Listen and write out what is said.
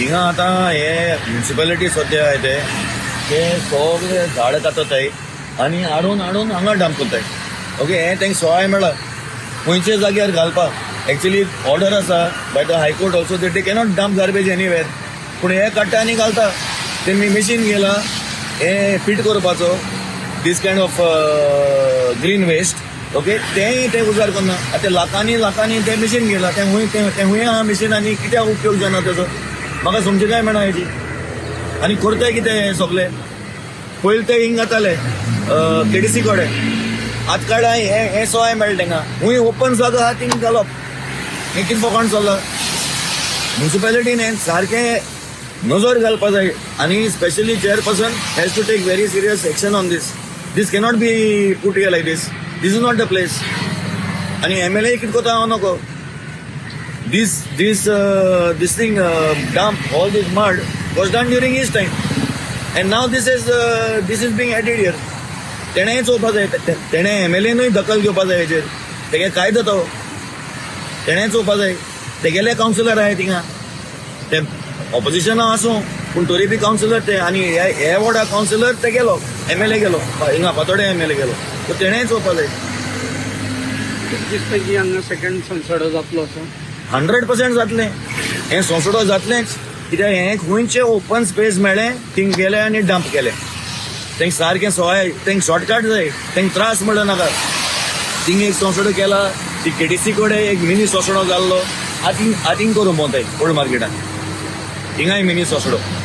हिंगा आता हे म्युन्सिपालिटी सध्या आहे ते सगळे झाड कातताय आणि हाडून हांगा डंप करताय. ओके, हे तांकां सवाय मेळ्ळा खंयचे जाग्यार घालपाक. एक्चुअली ऑर्डर आसा by the high court also that they cannot dump garbage anywhere. पूण हे काडटा आनी घालता. तेमी मशीन गेला हे फिट करपाचो this kind of green waste. Okay, तेंय ते उजार करना. आतां लाखांनी ते मशीन गेला ते हुंय आहा मशीन आनी कित्याक उपयोग जाना तेजो म्हाका समजी काय मेळना हेजी. आनी करताय कितें हे सगळे. पयलीं ते हिंग घाताले केडीसी कडेन. आतां काडा हे सवाय मेळटा तेंगा. हुंय ओपन जागा आहा थिंग घालप. हें कितें फकाण चल्लां. म्युन्सिपालिटीन हें सारकें नजर घालपाक जाय आनी specially chairperson has to take very serious action on this cannot be put here like this is not the place. आनी MLA कितें कोता हांव नको. This thing dump all this mud was done during his time, and now this is being added here. तेणें चोवपाक जाय. तेणें MLA दखल घेवपाक जाय हेजेर. तेगे कायदो तो तेणें चोवपाक जाय. तेगेले कावन्सिलर आहाय थिंगा. ते ऑपोजिशना आसूं पूण तरी बी कावन्सिलर ते. आनी हे वॉर्डा कावन्सिलर ते गेलो MLA गेलो हिंगा फातोडे MLA गेलो. सो तेणें चोवपाक जाय. दिसता की हांगा सेकंड संसद जातलो असो 100% जातलें. हें सोंसडो जातलेंच. कित्याक हें खंयचें ओपन स्पेस मेळ्ळें थिंग गेले आनी डंप केलें. तेंक सारकें सवाय तेंक शॉर्टकट जाय. तेंक त्रास म्हणू नाका. थिंग एक सोंसडो केला ती KDC कडेन एक मिनी सोंसडो जाल्लो आतींग करूं पोताय ओल्ड मार्केटान. हिंगाय मिनी सोंसडो.